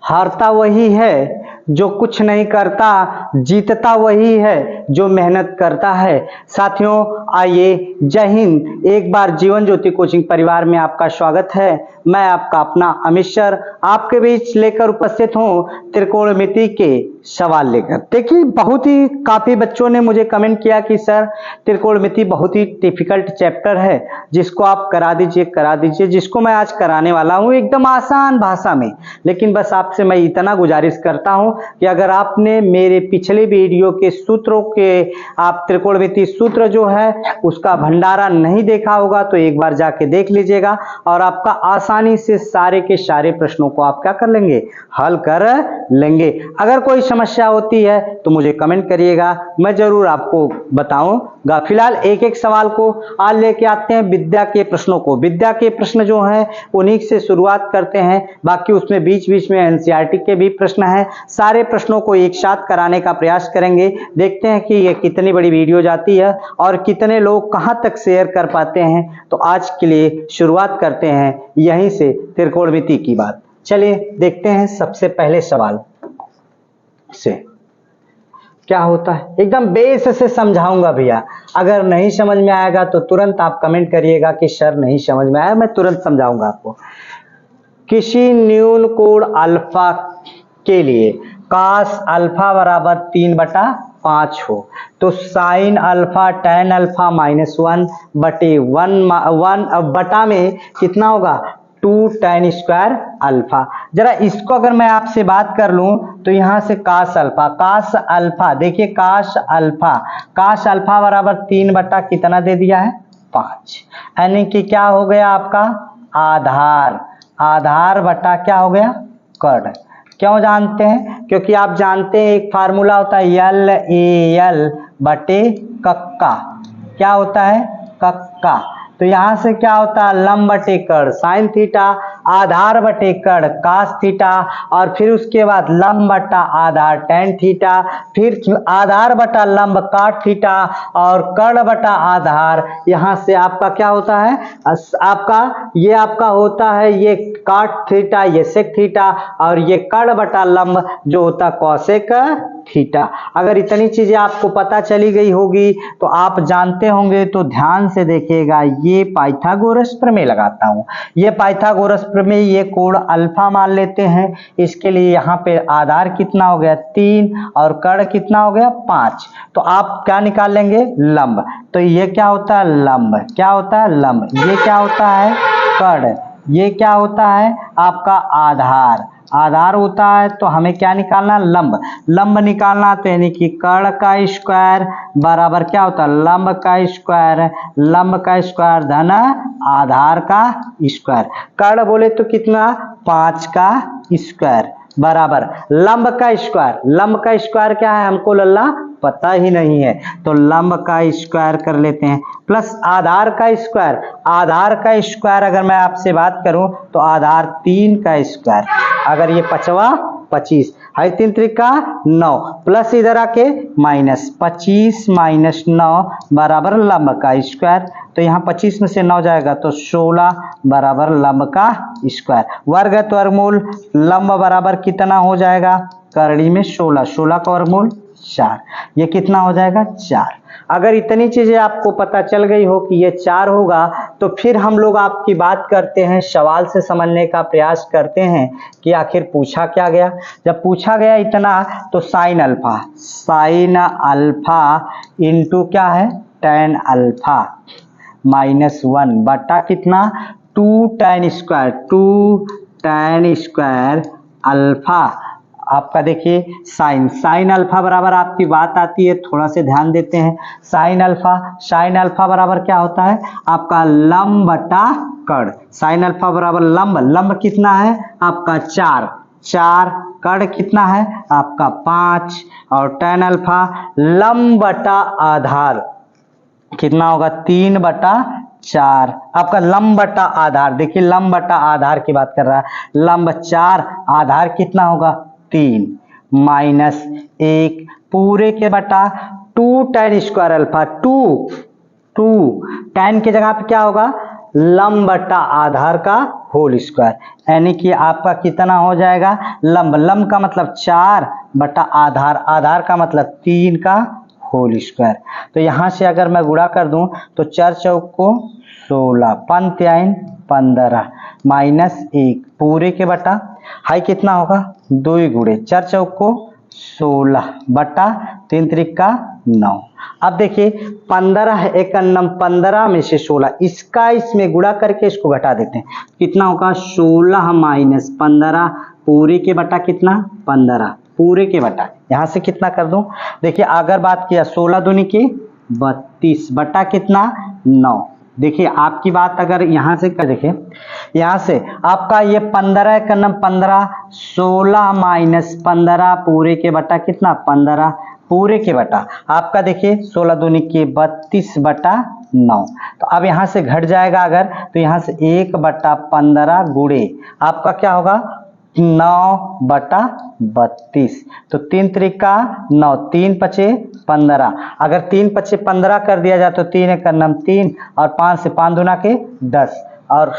हारता वही है जो कुछ नहीं करता, जीतता वही है जो मेहनत करता है। साथियों आइए, जय हिंद। एक बार जीवन ज्योति कोचिंग परिवार में आपका स्वागत है। मैं आपका अपना अमित सर आपके बीच लेकर उपस्थित हूँ त्रिकोणमिति के सवाल लेकर। देखिए, बहुत ही काफी बच्चों ने मुझे कमेंट किया कि सर त्रिकोणमिति बहुत ही डिफिकल्ट चैप्टर है, जिसको आप करा दीजिए, जिसको मैं आज कराने वाला हूँ एकदम आसान भाषा में। लेकिन बस आपसे मैं इतना गुजारिश करता हूँ कि अगर आपने मेरे पिछले वीडियो के सूत्रों के आप त्रिकोणमिति सूत्र जो है उसका भंडारा नहीं देखा होगा तो एक बार जाके देख लीजिएगा, और आपका आसानी से सारे के सारे प्रश्नों को आप क्या कर लेंगे, हल कर लेंगे। अगर कोई समस्या होती है तो मुझे कमेंट करिएगा, मैं जरूर आपको बताऊंगा। फिलहाल एक एक सवाल को आज लेके आते हैं विद्या के प्रश्नों को। विद्या के प्रश्न जो हैं उन्हीं से शुरुआत करते हैं, बाकी उसमें बीच बीच में एनसीईआरटी के भी प्रश्न हैं। सारे प्रश्नों को एक साथ कराने का प्रयास करेंगे। देखते हैं कि ये कितनी बड़ी वीडियो जाती है और कितने लोग कहां तक शेयर कर पाते हैं। तो आज के लिए शुरुआत करते हैं यहीं से त्रिकोणमिति की बात। चलिए देखते हैं सबसे पहले सवाल से क्या होता है। एकदम बेस से समझाऊंगा भैया, अगर नहीं समझ में आएगा तो तुरंत आप कमेंट करिएगा कि सर नहीं समझ में आया, मैं तुरंत समझाऊंगा आपको। किसी न्यून कोण अल्फा के लिए कास अल्फा बराबर 3/5 हो तो साइन अल्फा tan अल्फा -1 बटे 1 बटा में कितना होगा 2 tan स्क्वायर अल्फा। जरा इसको अगर मैं आपसे बात कर लूं तो यहां से कास अल्फा देखिए, कास अल्फा बराबर 3 बटा कितना दे दिया है 5, यानी कि क्या हो गया आपका आधार बटा क्या हो गया कर्ण। क्यों जानते हैं? क्योंकि आप जानते हैं एक फार्मूला होता है LAL बटे कक्का। क्या होता है कक्का। तो यहां से क्या होता है लंब बटे कर्ण साइन थीटा, आधार बटे कर्ण कास थीटा, और फिर उसके बाद लंब बटा आधार tan थीटा, फिर आधार बटा लंब काट थीटा, और कर्ण बटा आधार। यहां से आपका क्या होता है आपका होता है ये काट थीटा, ये सेक थीटा, और ये कर्ण बटा लंब जो होता है कौसेक थीटा। अगर इतनी चीजें आपको पता चली गई होगी तो आप जानते होंगे, तो ध्यान से देखिएगा। ये पाइथागोरस प्रमेय लगाता हूं, ये पाइथागोरस प्रमेय, ये कोण अल्फा मान लेते हैं। इसके लिए यहाँ पे आधार कितना हो गया 3 और कर्ण कितना हो गया 5, तो आप क्या निकाल लेंगे लंब। तो ये क्या होता है लंब, क्या होता है लंब, ये क्या होता है कर्ण, ये क्या होता है आपका आधार होता है। तो हमें क्या निकालना लंब निकालना, तो यानी कि कर्ण का स्क्वायर बराबर क्या होता है लंब का स्क्वायर धन आधार का स्क्वायर। कर्ण बोले तो कितना 5 का स्क्वायर बराबर लंब का स्क्वायर क्या है हमको लल्ला पता ही नहीं है, तो लंब का स्क्वायर कर लेते हैं, प्लस आधार का स्क्वायर अगर मैं आपसे बात करूं तो आधार 3 का स्क्वायर, अगर ये 25 है 3 त्रिका 9, प्लस इधर आके -25 - 9 बराबर लंब का स्क्वायर। तो यहाँ 25 में से 9 जाएगा तो 16 बराबर लंब का स्क्वायर। वर्गमूल लंब बराबर कितना हो जाएगा करणी में 16 का वर्गमूल 4, ये कितना हो जाएगा 4। अगर इतनी चीजें आपको पता चल गई हो कि ये 4 होगा, तो फिर हम लोग आपकी बात करते हैं, सवाल से समझने का प्रयास करते हैं कि आखिर पूछा क्या गया। जब पूछा गया इतना तो साइन अल्फा इंटू क्या है tan अल्फा -1 बटा कितना 2 tan स्क्वायर अल्फा। आपका देखिए साइन अल्फा बराबर आपकी बात आती है, थोड़ा से ध्यान देते हैं। साइन अल्फा बराबर क्या होता है आपका लंब बटा कर्ण। साइन अल्फा बराबर लंब कितना है आपका 4, कर्ण कितना है आपका 5, और tan अल्फा लंब बटा आधार कितना होगा 3/4। आपका लंब बटा आधार, देखिए लंब बटा आधार की बात कर रहा है, लंब 4 आधार कितना होगा 3 -1 पूरे के बटा 2 tan स्क्वायर अल्फा 2 tan की जगह पे क्या होगा लंब बटा आधार का होल स्क्वायर, यानी कि आपका कितना हो जाएगा, लंब, लंब का मतलब 4 बटा आधार, आधार का मतलब 3 का होल स्क्वायर। तो यहाँ से अगर मैं गुणा कर दूं तो 4 चौक को 16, 5 3 15 माइनस 1 पूरे के बटा, हाई कितना होगा 2 गुणे 4 चौक को 16 बटा 3 त्रिका 9। अब देखिए 15 है, एक अन्नम 15 में से 16, इसका इसमें गुणा करके इसको घटा देते हैं, कितना होगा 16 माइनस 15 पूरे के बटा कितना 15 पूरे के बटा, यहाँ से कितना कर दूं, देखिए अगर बात किया 16 दूनी की 32 बटा कितना 9। देखिए आपकी बात अगर यहाँ से कर, देखिए यहाँ से आपका ये 15 का नम 15, 16 माइनस 15 पूरे के बटा कितना 15 पूरे के बटा, आपका देखिए 16 दूनी की 32 बटा 9। तो अब यहाँ से घट जाएगा अगर, तो यहाँ से 1 बटा 15 गुणे आपका क्या होगा 9 बटा 32, तो 3 त्रिका 9, 3 पचे 15, अगर 3 पचे 15 कर दिया जाए तो 3 एक नम 3 और 5 से 5 दूना के 10 और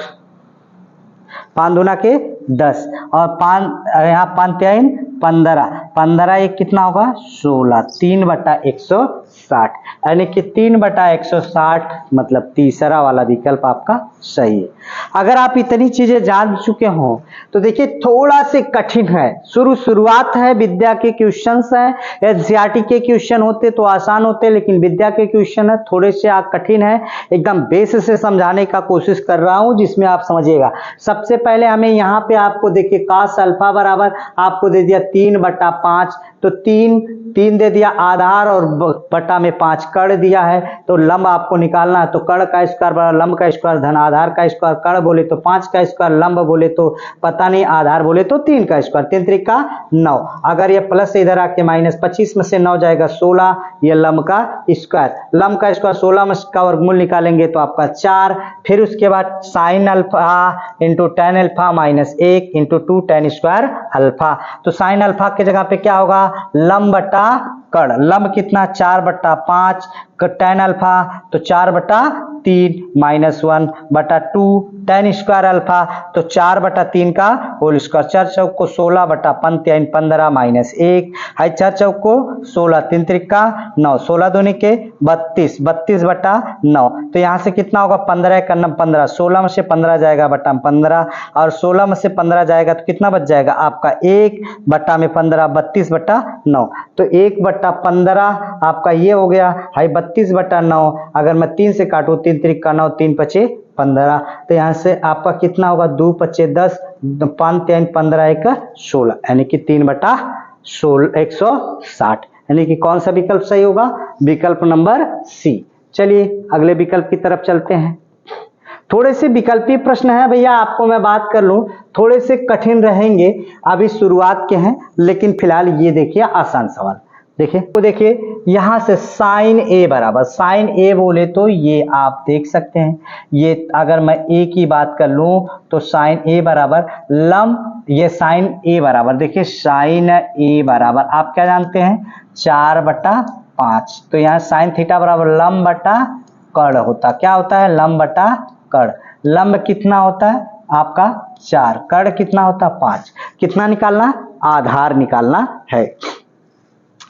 5 दूना के 10 और 5 यहाँ 5 3 15, 15 एक कितना होगा 16, 3 बटा 160, यानी कि 3 बटा 160 मतलब तीसरा वाला विकल्प आपका सही है। अगर आप इतनी चीजें जान चुके हो तो देखिए थोड़ा से कठिन है, शुरुआत है, विद्या के क्वेश्चंस है, एनसीईआरटी के क्वेश्चन होते तो आसान होते, लेकिन विद्या के क्वेश्चन है थोड़े से कठिन है, एकदम बेस से समझाने का कोशिश कर रहा हूं जिसमें आप समझिएगा। सबसे पहले हमें यहाँ पे आपको देखिए cos अल्फा बराबर आपको दे दिया 3 बटा 5, तो 3 दे दिया आधार और बटा में 5 कड़ दिया है, तो लंब आपको निकालना है, तो कड़ का स्क्वायर बराबर लंब का स्क्वायर धन आधार का स्क्वायर, कड़ बोले तो 5 का स्क्वायर, लंब बोले तो पता नहीं, आधार बोले तो 3 का स्क्वायर, 3 त्रिका 9, अगर ये प्लस से इधर आके माइनस 25 में से 9 जाएगा 16, ये लंब का स्क्वायर, लंब का स्क्वायर 16 में का वर्गमूल निकालेंगे तो आपका 4, फिर उसके बाद sine alpha into tan alpha minus 1 into 2 ten square alpha, तो साइन अल्फा के जगह पे क्या होगा लंब बटा कड़, लंब कितना 4 बटा 5, टेन अल्फा तो 4 बटा 3 माइनस 1 बटा 2 टेन स्क्वायर अल्फा, तो 4 बटा 3 का होल स्क्वायर, 4 चौक को 16 बटा 5 3 15 माइनस 1, हाई 4 चौक को 16, 3 त्रिका 9, 16 दूनी के 32, 32 बटा 9, तो यहाँ से कितना होगा 15 का नम 15, 16 में से 15 जाएगा बटा 15 और 16 में से 15 जाएगा तो कितना बच जाएगा आपका 1 बटा में 15, 32 बटा 9, तो 1 बटा 15 आपका ये हो गया, हाई 32 बटा 9, अगर मैं 3 से काटूं 3 त्रिका 9, 3 पचे 15, तो यहाँ से आपका कितना होगा 2 पचे 10, 5 3 15 1 16, यानी कि 3 बटा 160, यानी कि कौन सा विकल्प सही होगा, विकल्प नंबर सी। चलिए अगले विकल्प की तरफ चलते हैं। थोड़े से विकल्पीय प्रश्न है भैया, आपको मैं बात कर लूं थोड़े से कठिन रहेंगे, अभी शुरुआत के हैं, लेकिन फिलहाल ये देखिए आसान सवाल, देखिए तो देखिए यहाँ से साइन ए बराबर, साइन ए बोले तो ये आप देख सकते हैं, ये अगर मैं ए की बात कर लूं तो साइन ए बराबर लंब, ये साइन ए बराबर देखिए साइन ए बराबर आप क्या जानते हैं 4 बटा 5, तो यहाँ साइन थीटा बराबर लंब बटा कड़ होता, क्या होता है लंब बटा कड़, लंब कितना होता है आपका 4, कड़ कितना होता है 5, कितना निकालना आधार निकालना है।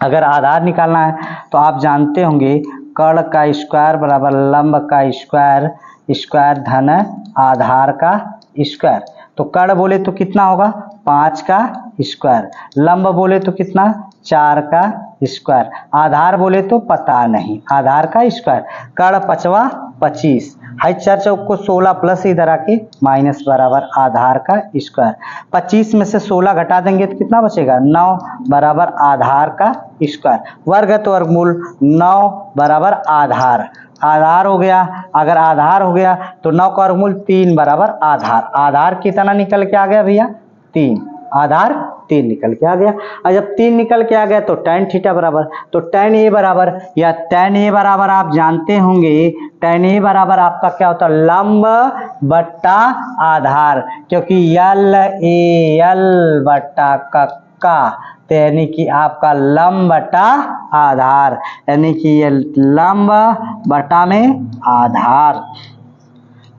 अगर आधार निकालना है तो आप जानते होंगे कड़ का स्क्वायर बराबर लंब का स्क्वायर, स्क्वायर धन आधार का स्क्वायर, तो कड़ बोले तो कितना होगा 5 का स्क्वायर, लंब बोले तो कितना 4 का स्क्वायर, आधार बोले तो पता नहीं, आधार का स्क्वायर, कड़ 5 25, हाई 4 चौक को 16 प्लस इधर आके माइनस बराबर आधार का स्क्वायर, 25 में से 16 घटा देंगे तो कितना बचेगा 9 बराबर आधार का स्क्वायर, वर्ग है तो वर्गमूल 9 बराबर आधार, आधार हो गया, अगर आधार हो गया तो 9 का वर्गमूल 3 बराबर आधार, आधार कितना निकल के आ गया भैया 3, आधार 3 निकल के आ गया, और जब 3 निकल के आ गया तो tan थीटा बराबर, तो tan ए बराबर, या tan ए बराबर आप जानते होंगे tan ए बराबर आपका क्या होता है लंब बट्टा आधार, क्योंकि यल ए यल बट्टा कक्का, तो यानी कि आपका लंब बटा आधार, यानी कि ये लंब बटा में आधार,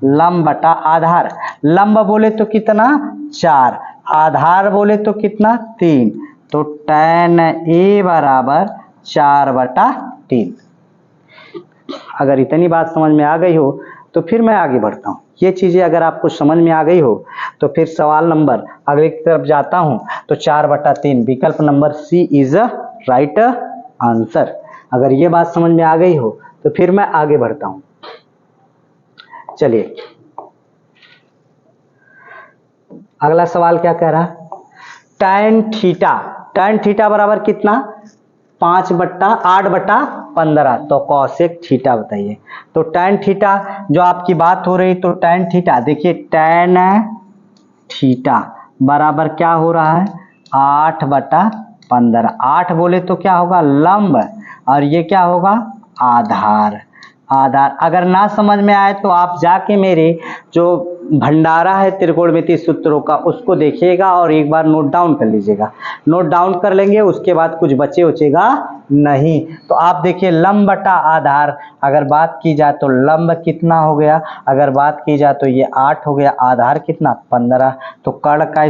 लंब बटा आधार। लंब बोले तो कितना 4, आधार बोले तो कितना 3, तो tan A बराबर 4/3। अगर इतनी बात समझ में आ गई हो तो फिर मैं आगे बढ़ता हूँ। ये चीजें अगर आपको समझ में आ गई हो तो फिर सवाल नंबर अगले की तरफ जाता हूँ। तो 4/3 विकल्प number C is right answer. अगर ये बात समझ में आ गई हो तो फिर मैं आगे बढ़ता हूँ। चलिए अगला सवाल क्या कह रहा है, tan थीटा बराबर कितना 8/15। तो कॉसेक थीटा बताइए। तो tan थीटा जो आपकी बात हो रही, तो tan थीटा देखिए tan थीटा बराबर क्या हो रहा है 8/15। 8 बोले तो क्या होगा लंब और ये क्या होगा आधार। अगर ना समझ में आए तो आप जाके मेरे जो भंडारा है त्रिकोणमितीय सूत्रों का उसको देखिएगा और एक बार नोट डाउन कर लीजिएगा। नोट डाउन कर लेंगे उसके बाद कुछ बचेगा नहीं। तो आप देखिए लंब बटा आधार, अगर बात की जाए तो लंब कितना हो गया, अगर बात की जाए तो ये 8 हो गया, आधार कितना 15। तो कर्ण का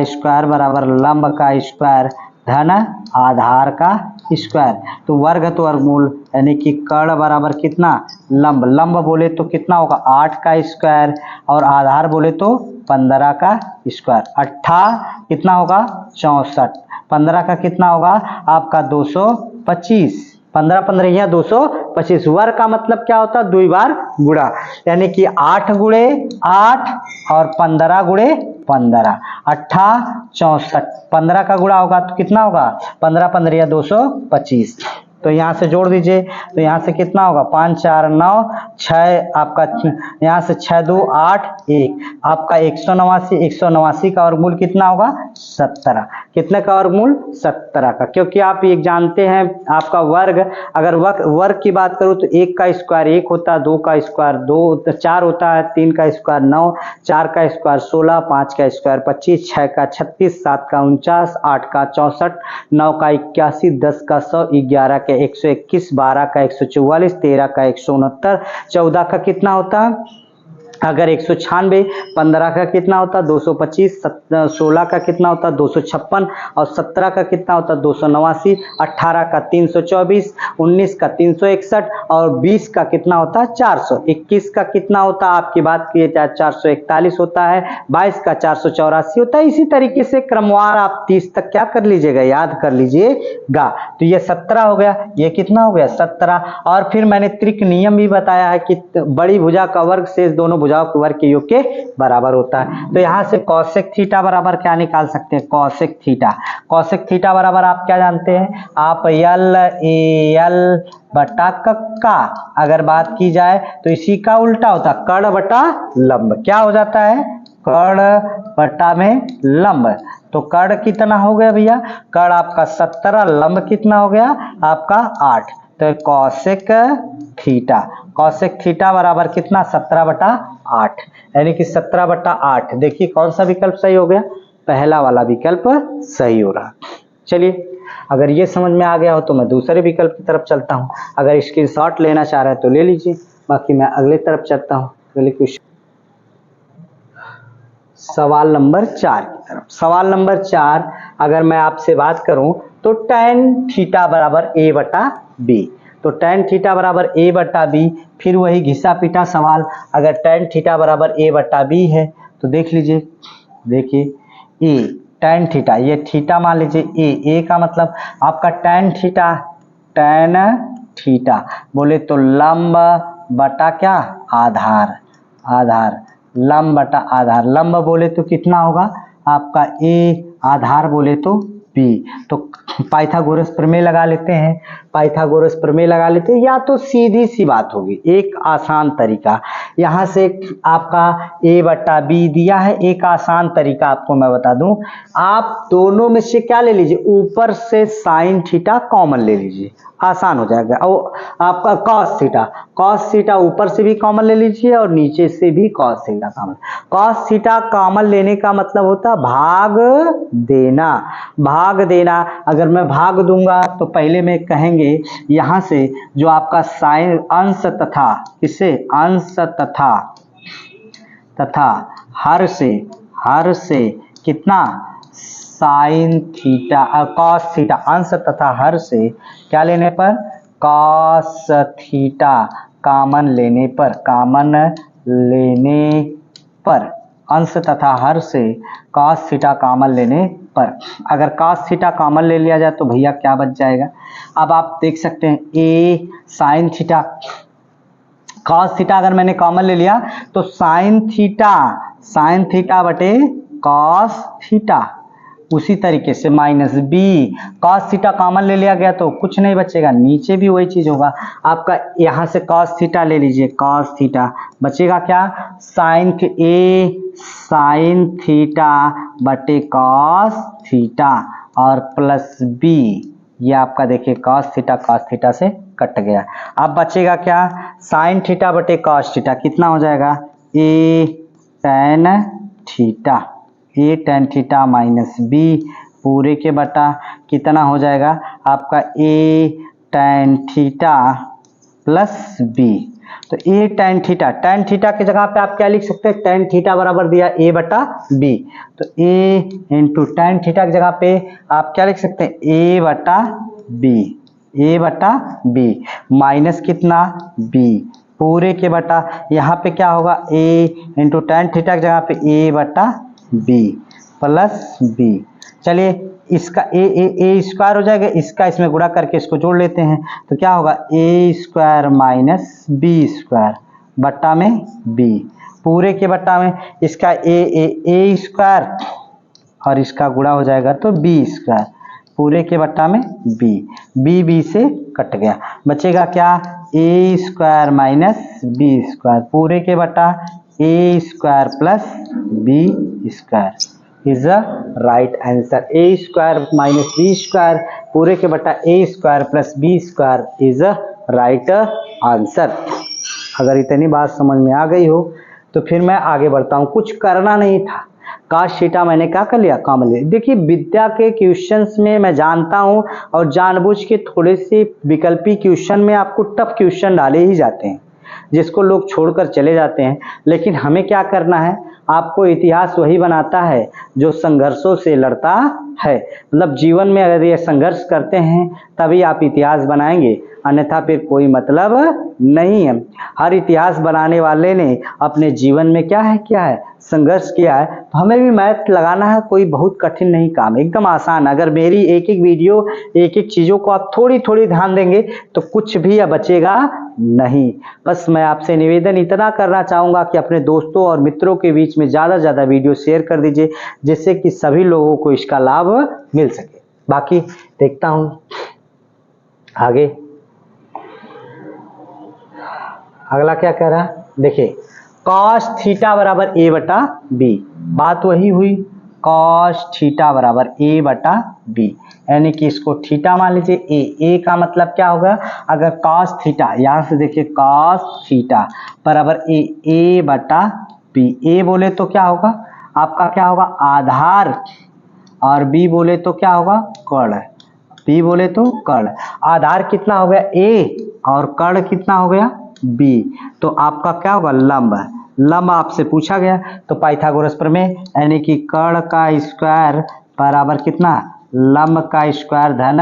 स्क्वायर बराबर लंब का स्क्वायर धन आधार का स्क्वायर। तो वर्ग तो वर्गमूल यानी कि कर्ण बराबर कितना लंब बोले तो कितना होगा 8 का स्क्वायर और आधार बोले तो 15 का स्क्वायर। 8 कितना होगा 64, 15 का कितना होगा आपका 225, 15 225। वर्ग का मतलब क्या होता है 2 बार गुणा, यानी कि 8 गुणे 8 और 15 गुणे 15, 8 64। 15 का गुणा होगा तो कितना होगा 15 15 225। तो यहाँ से जोड़ दीजिए, तो यहाँ से कितना होगा 5 4 9 6 आपका, यहाँ से 6 2 8 1 आपका 189 का वर्गमूल कितना होगा 17। कितने का वर्गमूल 17 का, क्योंकि आप ये जानते हैं आपका वर्ग, अगर वर्ग की बात करूँ तो 1 का स्क्वायर 1 होता है, 2 का स्क्वायर 2 4 होता है, 3 का स्क्वायर 9, 4 का स्क्वायर 16, 5 का स्क्वायर 25, 6 का 36, 7 का 49, 8 का 64, 9 का 81, 10 का 100, 11 का 121, 12 का 144, 13 का 169, 14 का कितना होता अगर 196, 15 का कितना होता 225, 16 का कितना होता 256 और 17 का कितना होता 289, 18 का 324, 19 का 361 और 20 का कितना होता 400, 21 का कितना होता आपकी बात किए 441 होता है, 22 का 484 होता है। इसी तरीके से क्रमवार आप 30 तक क्या कर लीजिएगा याद कर लीजिएगा। तो ये 17 हो गया, ये कितना हो गया 17। और फिर मैंने त्रिक नियम भी बताया है कि बड़ी भुजा का वर्ग शेष दोनों भुजाओं के वर्ग के योग के बराबर होता है। तो यहाँ से कॉसेक थीटा बराबर क्या निकाल सकते हैं कॉसेक थीटा बराबर आप क्या जानते हैं आप एल बटा कक्का। अगर बात की जाए तो इसी का उल्टा होता है कर्ण बटा लंब, क्या हो जाता है कर्ण बटा में लंब। तो कर्ण कितना हो गया भैया कर्ण आपका 17, लंब कितना हो गया आपका 8। तो कॉसेक थीटा बराबर कितना 17/8, यानी कि 17/8। देखिए कौन सा विकल्प सही हो गया, पहला वाला विकल्प सही हो रहा। चलिए अगर ये समझ में आ गया हो तो मैं दूसरे विकल्प की तरफ चलता हूँ। अगर स्क्रीनशॉट लेना चाह रहे हैं तो ले लीजिए, बाकी मैं अगले तरफ चलता हूँ अगले क्वेश्चन सवाल नंबर 4 की तरफ। सवाल नंबर 4 अगर मैं आपसे बात करूं तो tan थीटा बराबर a/b। तो tan थीटा बराबर a/b, फिर वही घिसा पीटा सवाल। अगर tan थीटा बराबर a/b है तो देख लीजिए, देखिए a tan थीटा, ये थीटा मान लीजिए a का मतलब आपका tan थीटा बोले तो लंब बटा क्या आधार, लंब बटा आधार। लंब बोले तो कितना होगा आपका a, आधार बोले तो b। तो पाइथागोरस प्रमेय लगा लेते हैं, या तो सीधी सी बात होगी एक आसान तरीका, यहाँ से आपका a/b दिया है। एक आसान तरीका आपको मैं बता दूं, आप दोनों में से क्या ले लीजिए ऊपर से साइन थीटा कॉमन ले लीजिए, आसान हो जाएगा। और आपका कॉस थीटा ऊपर से भी कॉमन ले लीजिए और नीचे से भी cos theta common. Cos theta common लेने का मतलब होता है भाग देना। अगर मैं भाग दूंगा तो पहले में कहेंगे करेंगे यहाँ से जो आपका साइन अंश तथा किससे अंश तथा हर से कितना साइन थीटा कॉस थीटा अंश तथा हर से क्या लेने पर कॉस थीटा कॉमन लेने पर अंश तथा हर से कॉस थीटा कॉमन लेने पर अगर कॉस थीटा कॉमन ले लिया जाए तो भैया क्या बच जाएगा। अब आप देख सकते हैं A sine theta cos theta अगर मैंने कॉमन ले लिया तो साइन थीटा बटे कॉस थीटा, उसी तरीके से minus B cos theta common ले लिया गया तो कुछ नहीं बचेगा, नीचे भी वही चीज होगा आपका। यहाँ से कॉस थीटा ले लीजिए, कॉस थीटा बचेगा क्या साइन थीटा बटे कॉस थीटा और प्लस बी, ये आपका देखिए कॉस थीटा से कट गया। अब बचेगा क्या साइन थीटा बटे कॉस थीटा, कितना हो जाएगा ए टेन थीटा माइनस बी पूरे के बटा कितना हो जाएगा आपका ए टेन थीटा प्लस बी। तो ए टेन थीटा की जगह पे आप क्या लिख सकते हैं, टेन थीटा बराबर दिया ए बटा बी, तो ए इंटू टेन थीटा की जगह पे आप क्या लिख सकते हैं ए बटा बी माइनस कितना बी पूरे के बटा यहाँ पे क्या होगा ए इंटू टेन थीटा की जगह पे ए बटा बी प्लस बी। चलिए इसका ए स्क्वायर हो जाएगा, इसका इसमें गुणा करके इसको जोड़ लेते हैं तो क्या होगा ए स्क्वायर माइनस बी स्क्वायर बट्टा में बी पूरे के बट्टा में इसका ए स्क्वायर और इसका गुणा हो जाएगा तो बी स्क्वायर पूरे के बट्टा में बी से कट गया, बचेगा क्या A square minus B square पूरे के बट्टा A square plus B square is a right answer. A square minus B square पूरे के बट्टा A square plus B square is a right answer. अगर इतनी बात समझ में आ गई हो तो फिर मैं आगे बढ़ता हूँ, कुछ करना नहीं था, कॉस थीटा मैंने क्या कर लिया कॉमन ले। देखिए विद्या के क्वेश्चंस में मैं जानता हूं और जानबूझ के थोड़े से विकल्पी क्वेश्चन में आपको टफ क्वेश्चन डाले ही जाते हैं जिसको लोग छोड़कर चले जाते हैं, लेकिन हमें क्या करना है, आपको इतिहास वही बनाता है जो संघर्षों से लड़ता है। मतलब जीवन में अगर ये संघर्ष करते हैं तभी आप इतिहास बनाएंगे, अन्यथा फिर कोई मतलब नहीं है। हर इतिहास बनाने वाले ने अपने जीवन में क्या है संघर्ष किया है, तो हमें भी मैथ लगाना है, कोई बहुत कठिन नहीं काम, एकदम आसान। अगर मेरी एक एक वीडियो एक एक चीज़ों को आप थोड़ी थोड़ी ध्यान देंगे तो कुछ भी बचेगा नहीं। बस मैं आपसे निवेदन इतना करना चाहूँगा कि अपने दोस्तों और मित्रों के बीच में ज़्यादा से ज़्यादा वीडियो शेयर कर दीजिए जिससे कि सभी लोगों को इसका लाभ मिल सके। बाकी देखता हूँ आगे अगला क्या कह रहा है। देखिए कॉस थीटा बराबर ए बटा बी, बात वही हुई कॉस थीटा बराबर ए बटा बी, यानी कि इसको थीटा मान लीजिए। ए का मतलब क्या होगा, अगर कॉस थीटा यहाँ से देखिए कॉस थीटा बराबर ए बटा बी, ए बोले तो क्या होगा आपका क्या होगा आधार और बी बोले तो क्या होगा कर्ण, बी बोले तो कर्ण। आधार कितना हो गया ए और कर्ण कितना हो गया बी, तो आपका क्या होगा लंब आपसे पूछा गया तो पाइथागोरस प्रमेय यानी कि कर्ण का स्क्वायर बराबर कितना लंब का स्क्वायर धन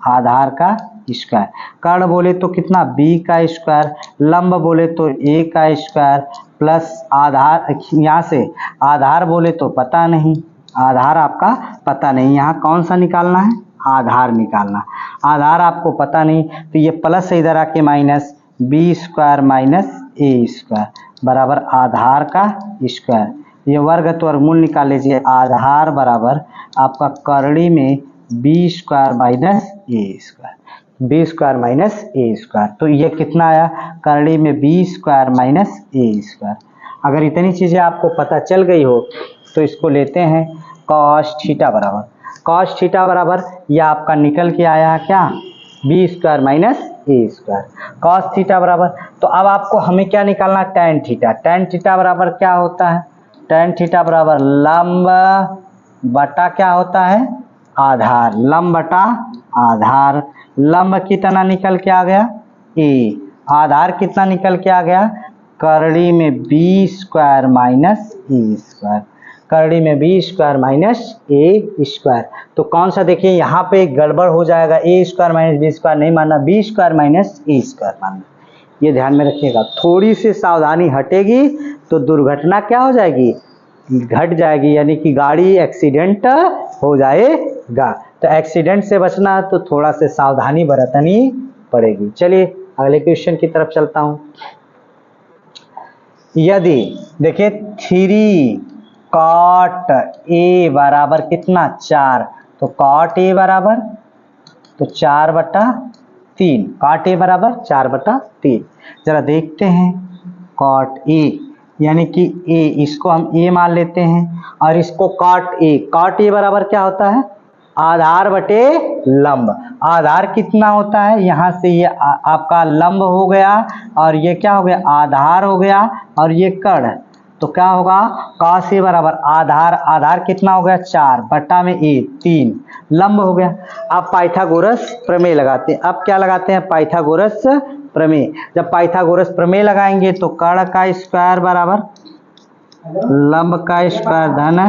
आधार का स्क्वायर। कर्ण बोले तो कितना बी का स्क्वायर, लंब बोले तो ए का स्क्वायर प्लस आधार, यहाँ से आधार बोले तो पता नहीं, आधार आपका पता नहीं, यहाँ कौन सा निकालना है आधार निकालना, आधार आपको पता नहीं तो ये प्लस से इधर आके माइनस बी स्क्वायर माइनस ए स्क्वायर बराबर आधार का स्क्वायर, ये वर्ग तो वर्गमूल निकाल लीजिए, आधार बराबर आपका करड़ी में बी स्क्वायर माइनस ए स्क्वायर, बी स्क्वायर माइनस ए स्क्वायर, तो ये कितना आया करड़ी में बी स्क्वायर माइनस ए स्क्वायर। अगर इतनी चीज़ें आपको पता चल गई हो तो इसको लेते हैं कॉस थीटा बराबर ये आपका निकल के आया है क्या बी स्क्वायर माइनस ए स्क्वायर कॉस थीटा बराबर। तो अब आपको हमें क्या निकालना टेन थीटा बराबर क्या होता है, टेन थीटा बराबर लंब बटा क्या होता है आधार, लंब बटा आधार। लंब कितना निकल के आ गया ए, आधार कितना निकल के आ गया करड़ी में बी स्क्वायर माइनस ए स्क्वायर, करड़ी में बी स्क्वायर माइनस ए स्क्वायर। तो कौन सा देखिए यहाँ पे गड़बड़ हो जाएगा, ए स्क्वायर माइनस बी स्क्वायर नहीं मानना, बी स्क्वायर माइनस ए स्क्वायर मानना, ये ध्यान में रखिएगा। थोड़ी सी सावधानी हटेगी तो दुर्घटना क्या हो जाएगी, घट जाएगी, यानी कि गाड़ी एक्सीडेंट हो जाएगा। तो एक्सीडेंट से बचना तो थोड़ा से सावधानी बरतनी पड़ेगी। चलिए अगले क्वेश्चन की तरफ चलता हूं। यदि देखिए 3 कॉट ए बराबर कितना 4, तो कॉट ए बराबर तो 4/3, कॉट ए बराबर 4/3। जरा देखते हैं कॉट ए यानी कि ए, इसको हम ए मान लेते हैं और इसको कॉट ए बराबर क्या होता है आधार बटे लंब। आधार कितना होता है, यहाँ से ये आपका लंब हो गया और ये क्या हो गया आधार हो गया और ये कड़, तो क्या होगा कॉस ए बराबर आधार, आधार कितना हो गया 4 बटा में ए 3, लंब हो गया। अब पाइथागोरस प्रमेय लगाते हैं। अब क्या लगाते हैं पाइथागोरस प्रमेय। जब पाइथागोरस प्रमेय लगाएंगे तो कड़ का स्क्वायर बराबर लंब का स्क्वायर धन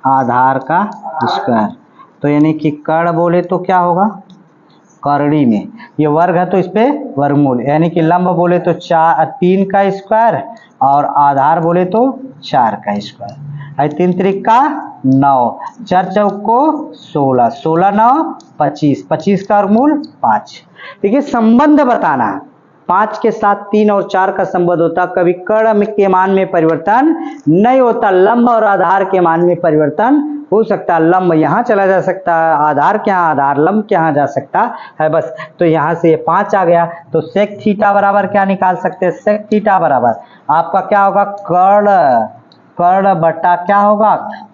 आधार का स्क्वायर, तो यानी कि कड़ बोले तो क्या होगा करड़ी में ये वर्ग है तो इस पे वर्गमूल, यानी कि लंब बोले तो 3 का स्क्वायर और आधार बोले तो 4 का स्क्वायर। 3 त्रिक का 9, 4 चौक को 16, 16 9 25, 25 का वर्गमूल 5। देखिए संबंध बताना, 5 के साथ 3 और 4 का संबंध होता, कभी कड़ के मान में परिवर्तन नहीं होता, लंब और आधार के मान में परिवर्तन हो सकता है। लंब यहाँ चला जा सकता है, आधार के यहाँ आधार लंब के यहाँ जा सकता है बस। तो यहाँ से ये 5 आ गया, तो सेक थीटा बराबर क्या निकाल सकते हैं, सेक थीटा बराबर आपका क्या होगा कड़ बटा क्या होगा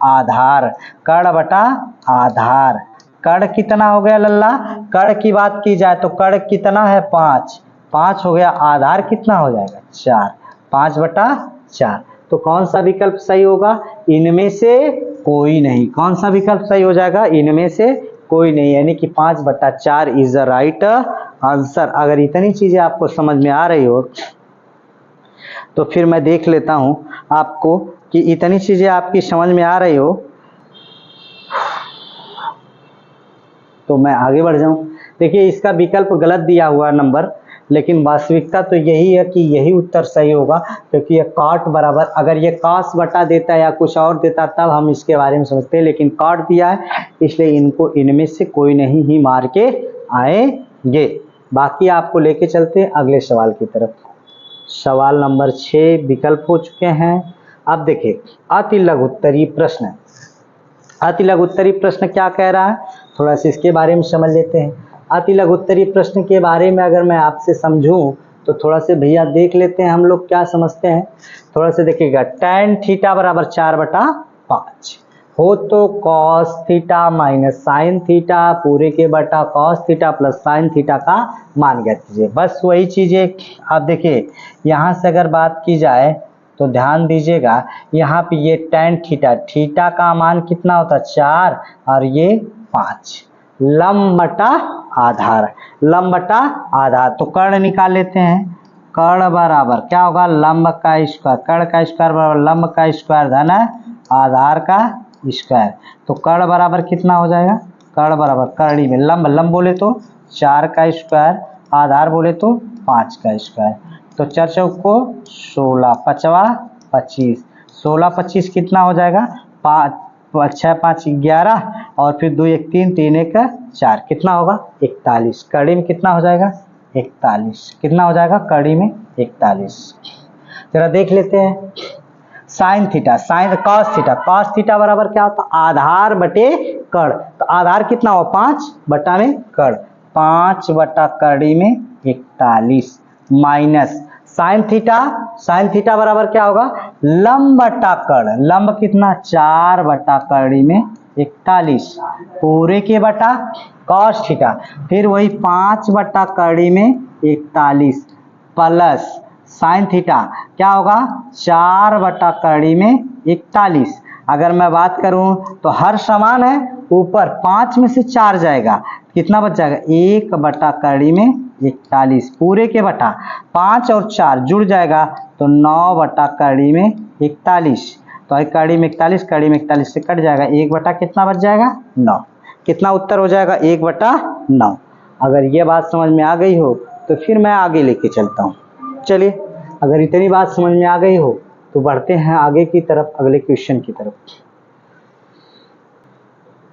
आधार, कड़ बटा आधार। कड़ कितना हो गया लल्ला, कड़ की बात की जाए तो कड़ कितना है 5 हो गया, आधार कितना हो जाएगा 4, 5/4। तो कौन सा विकल्प सही होगा, इनमें से कोई नहीं। कौन सा विकल्प सही हो जाएगा, इनमें से कोई नहीं, यानी कि 5/4 इज द राइट आंसर। अगर इतनी चीजें आपको समझ में आ रही हो तो फिर मैं देख लेता हूं आपको कि इतनी चीजें आपकी समझ में आ रही हो तो मैं आगे बढ़ जाऊं। देखिए इसका विकल्प गलत दिया हुआ नंबर, लेकिन वास्तविकता तो यही है कि यही उत्तर सही होगा, क्योंकि ये कॉट बराबर, अगर ये कॉस बटा देता या कुछ और देता तब हम इसके बारे में समझते हैं, लेकिन कॉट दिया है इसलिए इनको इनमें से कोई नहीं ही मार के आएंगे। बाकी आपको लेके चलते हैं अगले सवाल की तरफ। सवाल नंबर 6 विकल्प हो चुके हैं। अब देखिए अति लघुत्तरीय प्रश्न, अति लघुत्तरीय प्रश्न क्या कह रहा है, थोड़ा सा इसके बारे में समझ लेते हैं। अति लघुत्तरीय प्रश्न के बारे में अगर मैं आपसे समझूं तो थोड़ा से भैया देख लेते हैं हम लोग क्या समझते हैं। थोड़ा से देखिएगा, tan थीटा बराबर 4/5 हो तो cos theta minus sin theta पूरे के बटा cos theta plus sin theta का मान ज्ञात कीजिए। बस वही चीजें। आप देखिए यहाँ से अगर बात की जाए तो ध्यान दीजिएगा, यहाँ पे ये tan थीटा का मान कितना होता है 4 और ये 5, लंब बटा आधार, लंब बटा आधार। तो कर्ण निकाल लेते हैं, कर्ण बराबर क्या होगा लंब का स्क्वायर, कर्ण का स्क्वायर बराबर लंब का स्क्वायर धन आधार का स्क्वायर। तो कर्ण बराबर कितना हो जाएगा, कर्ण बराबर करड़ी में लंब, लंब बोले तो 4 का स्क्वायर, आधार बोले तो 5 का स्क्वायर। तो 4 चौक को 16, 5 25, 16 25 कितना हो जाएगा 5 6 5 11 और फिर 2 1 3 3 1 4 कितना होगा 41। कड़ी में कितना हो जाएगा 41, कितना हो जाएगा कड़ी में 41। जरा देख लेते हैं sine theta, sine cos theta बराबर क्या होता है आधार बटे कड़। तो आधार कितना हो 5 बटा में कड़, 5 बटा कड़ी में 41 माइनस साइन थीटा बराबर क्या होगा लंब बटा कड़, लंब कितना 4 बटा कड़ी में 41 पूरे के बटा कॉस थीटा, फिर वही 5 बटा कड़ी में 41 प्लस साइन थीटा क्या होगा 4 बटा कड़ी में 41। अगर मैं बात करूं तो हर समान है, ऊपर 5 में से 4 जाएगा कितना बच जाएगा 1 कड़ी में 41 पूरे के बटा 5 और 4 जुड़ जाएगा तो 9 कड़ी में 41। तो कड़ी में 41, कड़ी में 41 से कट जाएगा 1 कितना बच जाएगा 9। कितना उत्तर हो जाएगा 1/9। अगर ये बात समझ में आ गई हो तो फिर मैं आगे लेके चलता हूँ। चलिए अगर इतनी बात समझ में आ गई हो तो बढ़ते हैं आगे की तरफ, अगले क्वेश्चन की तरफ।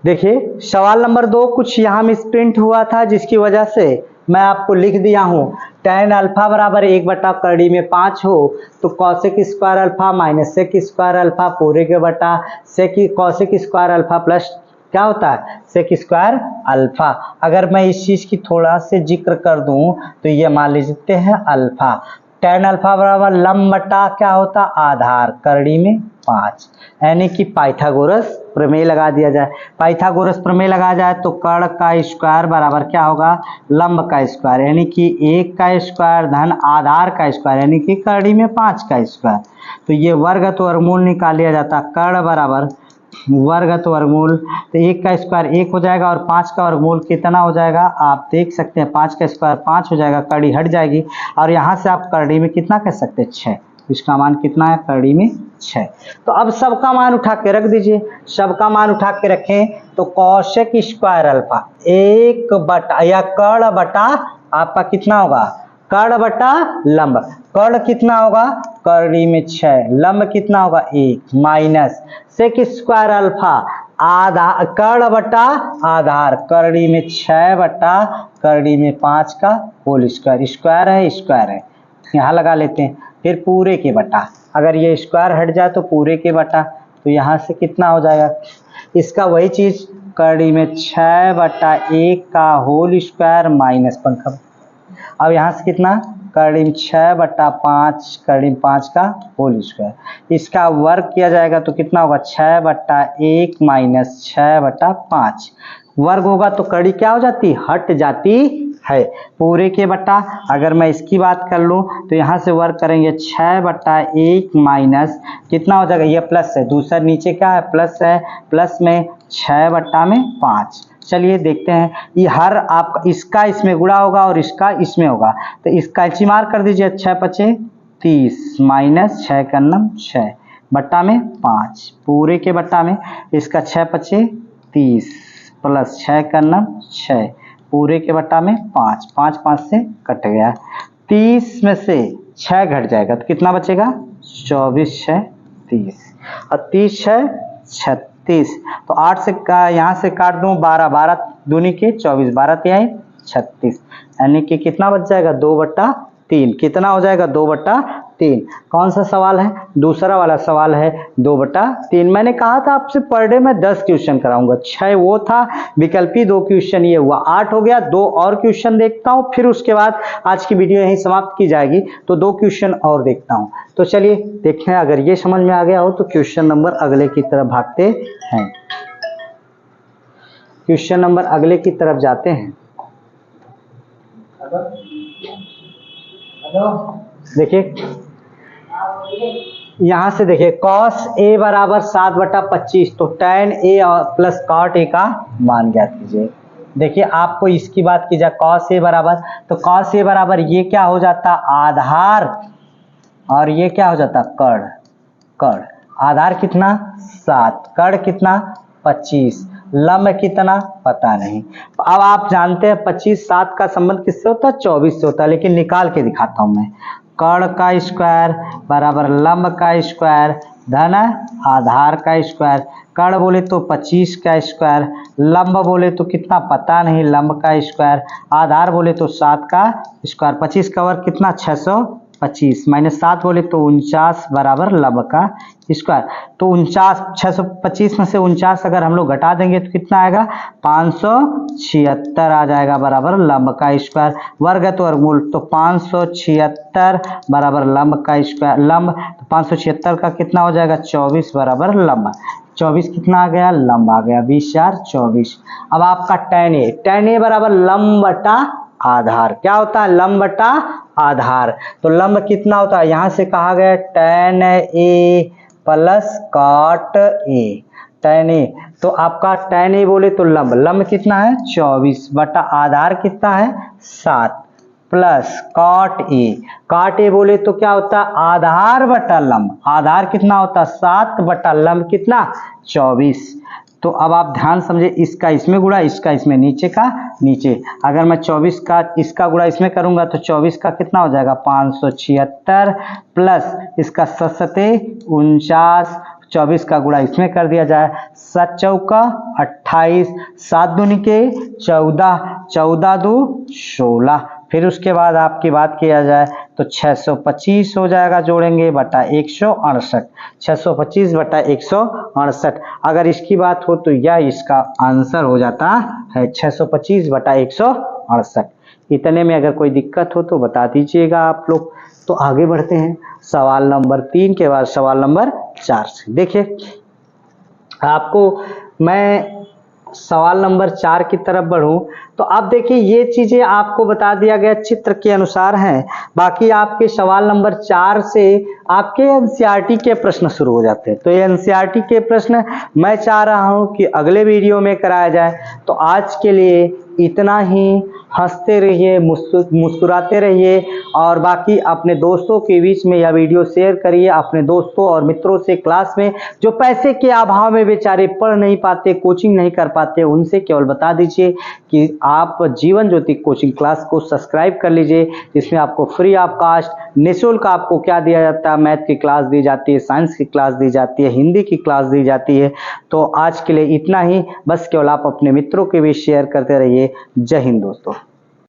देखिए सवाल नंबर 2 कुछ यहाँ मिसप्रिंट हुआ था जिसकी वजह से मैं आपको लिख दिया हूँ tan अल्फा बराबर 1 कड़ी में 5 हो तो cosec square alpha minus sec square alpha पूरे के बटा कॉसेक स्क्वायर अल्फा प्लस क्या होता है सेक स्क्वायर अल्फा। अगर मैं इस चीज की थोड़ा से जिक्र कर दूं तो ये मान लेते हैं अल्फा। tan अल्फा बराबर लंब बटा क्या होता आधार कड़ी में 5, यानी कि पाइथागोरस प्रमेय लगा दिया जाए। पाइथागोरस प्रमेय लगा जाए तो कर्ण का स्क्वायर बराबर क्या होगा लंब का स्क्वायर, यानी कि 1 का स्क्वायर धन आधार का स्क्वायर यानी कि कड़ी में 5 का स्क्वायर। तो ये वर्गत वर्गमूल निकाल लिया जाता, कर्ण बराबर वर्गत वर्गमूल तो 1 का स्क्वायर 1 हो जाएगा और 5 का वर्गमूल कितना हो जाएगा आप देख सकते हैं 5 का स्क्वायर 5 हो जाएगा, कड़ी हट जाएगी और यहाँ से आप कड़ी में कितना कह सकते हैं 6। इसका मान कितना है कड़ी में 6। तो अब सबका मान उठा के रख दीजिए, सबका मान उठा के रखें तो कॉसेक स्क्वायर अल्फा 1 या कर्ण बटा आपका कितना होगा कर्ण बटा लंब, कर्ण कितना होगा कड़ी में 6, लंब कितना होगा 1 माइनस सेक स्क्वायर अल्फा आधा कर्ण बटा आधार कड़ी में 6 कड़ी में 5 का होल स्क्वायर, स्क्वायर है यहाँ लगा लेते हैं। फिर पूरे के बटा, अगर ये स्क्वायर हट जाए तो पूरे के बटा, तो यहाँ से कितना हो जाएगा इसका वही चीज कड़ी में 6/1 का होल स्क्वायर माइनस पंखा। अब यहाँ से कितना कड़ी में 6/5 कड़ी में 5 का होल स्क्वायर, इसका वर्ग किया जाएगा तो कितना होगा 6/1 माइनस 6/5 वर्ग होगा तो कड़ी क्या हो जाती हट जाती है पूरे के बटा। अगर मैं इसकी बात कर लूँ तो यहाँ से वर्ग करेंगे 6/1 माइनस कितना हो जाएगा ये प्लस है, दूसरा नीचे क्या है प्लस है, प्लस में 6/5। चलिए देखते हैं ये हर आपका इसका इसमें गुणा होगा और इसका इसमें होगा तो इसका मार कर दीजिए 6×5 30 माइनस 6×9 बट्टा में 5 पूरे के बट्टा में इसका 6×5 30 प्लस 6×9 पूरे के बट्टा में 5 5 से कट गया 30 में से 6 घट जाएगा तो कितना बचेगा 24 6 30 और 30 6 36 तो 8 से यहाँ से काट दूं 12 12 दूनी के 24 12 तिहाई 36 यानी कि कितना बच जाएगा 2/3 कितना हो जाएगा 2/3। कौन सा सवाल है दूसरा वाला सवाल है 2/3। मैंने कहा था आपसे पर डे मैं 10 क्वेश्चन कराऊंगा, 6 वो था विकल्पी 2 क्वेश्चन ये हुआ 8 हो गया। 2 और क्वेश्चन देखता हूँ फिर उसके बाद आज की वीडियो यहीं समाप्त की जाएगी तो 2 क्वेश्चन और देखता हूँ। तो चलिए देखते हैं अगर ये समझ में आ गया हो तो क्वेश्चन नंबर अगले की तरफ भागते हैं, क्वेश्चन नंबर अगले की तरफ जाते हैं। देखिए यहां से देखिए cos a बराबर 7/25 तो tan a plus cot a का मान ज्ञात कीजिए। देखिए आपको इसकी बात की जाए cos a बराबर तो cos a बराबर ये क्या हो जाता आधार और ये क्या हो जाता कर्ण आधार कितना 7 कर्ण कितना 25 लंब कितना पता नहीं। अब आप जानते हैं 25 7 का संबंध किससे होता है 24 से होता है, लेकिन निकाल के दिखाता हूं मैं। कर्ण का स्क्वायर बराबर लंब का स्क्वायर धन आधार का स्क्वायर, कर्ण बोले तो 25 का स्क्वायर, लंब बोले तो कितना पता नहीं लंब का स्क्वायर, आधार बोले तो 7 का स्क्वायर, 25 का वर्ग कितना 625 माइनस 7 बोले तो 49 बराबर लंब का स्क्वायर। तो 49 625 में से 49 अगर हम लोग घटा देंगे तो कितना आएगा 576 आ जाएगा बराबर लंब का स्क्वायर। वर्गत वर्गमूल तो 576 बराबर लंब का स्क्वायर, लंब तो 576 का कितना हो जाएगा 24 बराबर लंब, 24 कितना आ गया लंब आ गया 20 4 24। अब आपका tan a बराबर लंब बटा आधार क्या होता है लंब बटा आधार, तो लंब कितना होता है यहां से कहा गया tan a plus cot a, tan a, तो आपका tan a बोले तो लंब कितना है 24 बटा आधार कितना है 7 प्लस cot a बोले तो क्या होता है आधार बटा लंब, आधार कितना होता है 7 बटा लंब कितना 24। तो अब आप ध्यान समझे, इसका इसमें गुणा, इसका इसमें, नीचे का नीचे, अगर मैं 24 का इसका गुणा इसमें करूंगा तो 24 का कितना हो जाएगा 576 प्लस इसका 7 49, 24 का गुणा इसमें कर दिया जाए, 7 चौका 28, 7 दूनी के 14, 14 दो 16, फिर उसके बाद आपकी बात किया जाए तो 625 हो जाएगा, जोड़ेंगे बटा 168, 625 बटा 168। अगर इसकी बात हो तो यह इसका आंसर हो जाता है 625 बटा 168। इतने में अगर कोई दिक्कत हो तो बता दीजिएगा आप लोग। तो आगे बढ़ते हैं सवाल नंबर 3 के बाद सवाल नंबर 4 से। देखिए आपको मैं सवाल नंबर 4 की तरफ बढ़ूं तो आप देखिए ये चीजें आपको बता दिया गया चित्र के अनुसार हैं, बाकी आपके सवाल नंबर 4 से आपके एनसीईआरटी के प्रश्न शुरू हो जाते हैं। तो ये एनसीईआरटी के प्रश्न मैं चाह रहा हूं कि अगले वीडियो में कराया जाए। तो आज के लिए इतना ही, हंसते रहिए, मुस्कुराते रहिए और बाकी अपने दोस्तों के बीच में यह वीडियो शेयर करिए, अपने दोस्तों और मित्रों से क्लास में जो पैसे के अभाव में बेचारे पढ़ नहीं पाते, कोचिंग नहीं कर पाते, उनसे केवल बता दीजिए कि आप जीवन ज्योति कोचिंग क्लास को सब्सक्राइब कर लीजिए, जिसमें आपको फ्री ऑफ कास्ट निःशुल्क आपको क्या दिया जाता है, मैथ की क्लास दी जाती है, साइंस की क्लास दी जाती है, हिंदी की क्लास दी जाती है। तो आज के लिए इतना ही, बस केवल आप अपने मित्रों के बीच शेयर करते रहिए। जय हिंद दोस्तों।